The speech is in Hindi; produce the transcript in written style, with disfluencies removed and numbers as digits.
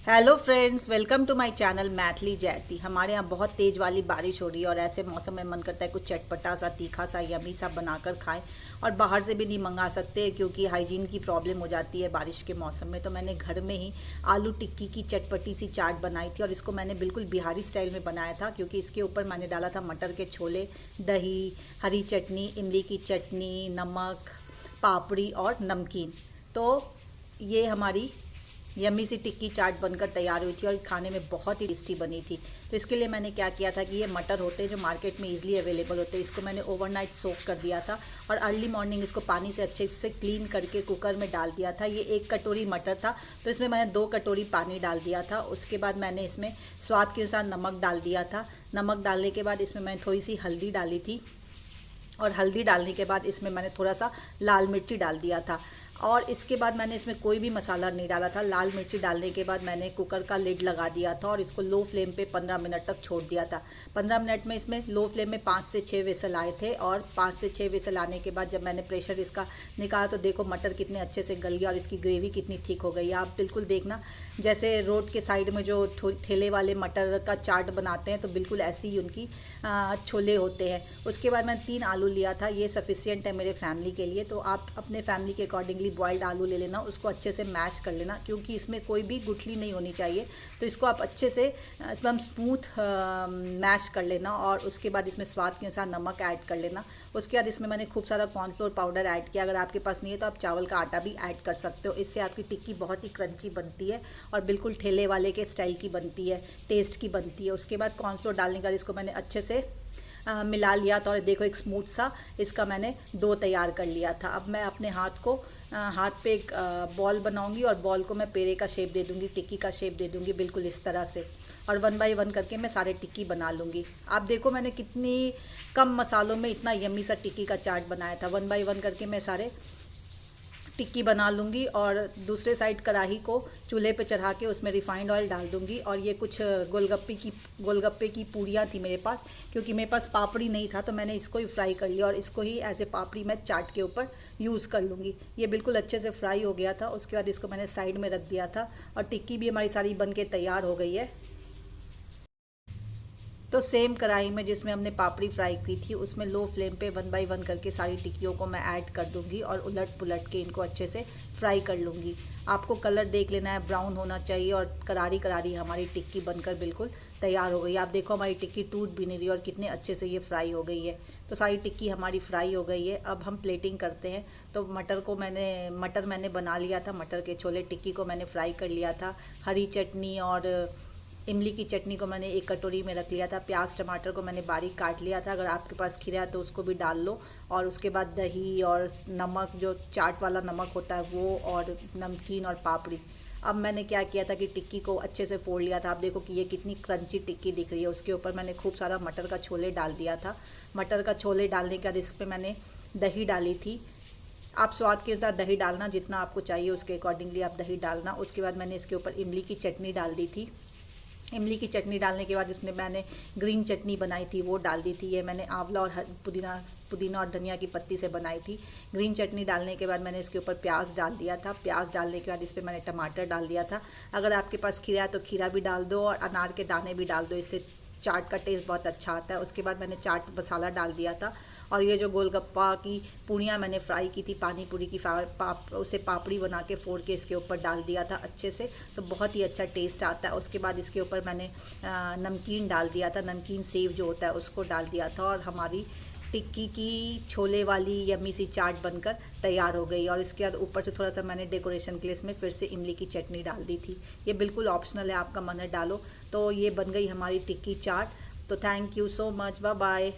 Hello friends, welcome to my channel Maithili Jayati. हमारे यहाँ बहुत तेज़ वाली बारिश हो रही है और ऐसे मौसम में मन करता है कुछ चटपटा सा, तीखा सा, यमी सा बनाकर खाएं। और बाहर से भी नहीं मंगा सकते क्योंकि हाइजीन की प्रॉब्लम हो जाती है बारिश के मौसम में। तो मैंने घर में ही आलू टिक्की की चटपटी सी चाट बनाई थी और इसको मैंने बिल्कुल बिहारी स्टाइल में बनाया था, क्योंकि इसके ऊपर मैंने डाला था मटर के छोले, दही, हरी चटनी, इमली की चटनी, नमक, पापड़ी और नमकीन। तो ये हमारी यम्मी सी टिक्की चाट बनकर तैयार हुई थी और खाने में बहुत ही टेस्टी बनी थी। तो इसके लिए मैंने क्या किया था कि ये मटर होते हैं जो मार्केट में इजीली अवेलेबल होते हैं, इसको मैंने ओवरनाइट सोक कर दिया था और अर्ली मॉर्निंग इसको पानी से अच्छे से क्लीन करके कुकर में डाल दिया था। ये 1 कटोरी मटर था तो इसमें मैंने 2 कटोरी पानी डाल दिया था। उसके बाद मैंने इसमें स्वाद के अनुसार नमक डाल दिया था। नमक डालने के बाद इसमें मैंने थोड़ी सी हल्दी डाली थी और हल्दी डालने के बाद इसमें मैंने थोड़ा सा लाल मिर्ची डाल दिया था। और इसके बाद मैंने इसमें कोई भी मसाला नहीं डाला था। लाल मिर्ची डालने के बाद मैंने कुकर का लिड लगा दिया था और इसको लो फ्लेम पे 15 मिनट तक छोड़ दिया था। 15 मिनट में इसमें लो फ्लेम में 5 से 6 विसल आए थे और 5 से 6 विसल आने के बाद जब मैंने प्रेशर इसका निकाला तो देखो मटर कितने अच्छे से गल गया और इसकी ग्रेवी कितनी थिक हो गई। आप बिल्कुल देखना, जैसे रोड के साइड में जो ठेले वाले मटर का चाट बनाते हैं तो बिल्कुल ऐसी ही उनकी छोले होते हैं। उसके बाद मैंने 3 आलू लिया था, ये सफिशिएंट है मेरे फैमिली के लिए। तो आप अपने फैमिली के अकॉर्डिंगली बॉइल्ड आलू ले लेना, उसको अच्छे से मैश कर लेना, क्योंकि इसमें कोई भी गुठली नहीं होनी चाहिए। तो इसको आप अच्छे से एकदम स्मूथ मैश कर लेना और उसके बाद इसमें स्वाद के अनुसार नमक ऐड कर लेना। उसके बाद इसमें मैंने खूब सारा कॉर्नफ्लोर पाउडर ऐड किया। अगर आपके पास नहीं है तो आप चावल का आटा भी ऐड कर सकते हो। इससे आपकी टिक्की बहुत ही क्रंची बनती है और बिल्कुल ठेले वाले के स्टाइल की बनती है, टेस्ट की बनती है। उसके बाद कॉर्नफ्लोर डालने के बाद इसको मैंने अच्छे से मिला लिया था और देखो एक स्मूथ सा इसका मैंने डो तैयार कर लिया था। अब मैं अपने हाथ पे एक बॉल बनाऊंगी और बॉल को मैं पेड़े का शेप दे दूंगी, टिक्की का शेप दे दूंगी बिल्कुल इस तरह से। और 1 बाय 1 करके मैं सारे टिक्की बना लूँगी। आप देखो मैंने कितनी कम मसालों में इतना यम्मी सा टिक्की का चाट बनाया था। 1 बाय 1 करके मैं सारे टिक्की बना लूँगी और दूसरे साइड कढ़ाई को चूल्हे पे चढ़ा के उसमें रिफाइंड ऑयल डाल दूँगी। और ये कुछ गोलगप्पे की पूड़ियाँ थी मेरे पास, क्योंकि मेरे पास पापड़ी नहीं था तो मैंने इसको ही फ्राई कर लिया और इसको ही एज ए पापड़ी मैं चाट के ऊपर यूज़ कर लूँगी। ये बिल्कुल अच्छे से फ्राई हो गया था। उसके बाद इसको मैंने साइड में रख दिया था और टिक्की भी हमारी सारी बन के तैयार हो गई है। तो सेम कढ़ाई में जिसमें हमने पापड़ी फ्राई की थी उसमें लो फ्लेम पे 1 बाय 1 करके सारी टिक्कियों को मैं ऐड कर दूंगी और उलट पुलट के इनको अच्छे से फ्राई कर लूँगी। आपको कलर देख लेना है, ब्राउन होना चाहिए और करारी करारी हमारी टिक्की बनकर बिल्कुल तैयार हो गई। आप देखो हमारी टिक्की टूट भी नहीं रही और कितने अच्छे से ये फ्राई हो गई है। तो सारी टिक्की हमारी फ्राई हो गई है। अब हम प्लेटिंग करते हैं। तो मटर मैंने बना लिया था, मटर के छोले टिक्की को मैंने फ्राई कर लिया था। हरी चटनी और इमली की चटनी को मैंने 1 कटोरी में रख लिया था। प्याज टमाटर को मैंने बारीक काट लिया था, अगर आपके पास खीरा है तो उसको भी डाल लो। और उसके बाद दही और नमक, जो चाट वाला नमक होता है वो, और नमकीन और पापड़ी। अब मैंने क्या किया था कि टिक्की को अच्छे से फोड़ लिया था। आप देखो कि ये कितनी क्रंची टिक्की दिख रही है। उसके ऊपर मैंने खूब सारा मटर का छोले डाल दिया था। मटर का छोले डालने के बाद इस पर मैंने दही डाली थी। आप स्वाद के अनुसार दही डालना, जितना आपको चाहिए उसके अकॉर्डिंगली आप दही डालना। उसके बाद मैंने इसके ऊपर इमली की चटनी डाल दी थी। इमली की चटनी डालने के बाद इसमें मैंने ग्रीन चटनी बनाई थी वो डाल दी थी। ये मैंने आंवला और पुदीना और धनिया की पत्ती से बनाई थी। ग्रीन चटनी डालने के बाद मैंने इसके ऊपर प्याज डाल दिया था। प्याज डालने के बाद इस पर मैंने टमाटर डाल दिया था। अगर आपके पास खीरा है तो खीरा भी डाल दो और अनार के दाने भी डाल दो, इससे चाट का टेस्ट बहुत अच्छा आता है। उसके बाद मैंने चाट मसाला डाल दिया था और ये जो गोलगप्पा की पूड़ियाँ मैंने फ्राई की थी, पानी पूरी की उसे पापड़ी बना के फोड़ के इसके ऊपर डाल दिया था अच्छे से। तो बहुत ही अच्छा टेस्ट आता है। उसके बाद इसके ऊपर मैंने नमकीन डाल दिया था, नमकीन सेव जो होता है उसको डाल दिया था और हमारी टिक्की की छोले वाली यम्मी सी चाट बनकर तैयार हो गई। और इसके बाद ऊपर से थोड़ा सा मैंने डेकोरेशन के लिए इसमें फिर से इमली की चटनी डाल दी थी। ये बिल्कुल ऑप्शनल है, आपका मन है डालो। तो ये बन गई हमारी टिक्की चाट। तो thank you so much, bye bye.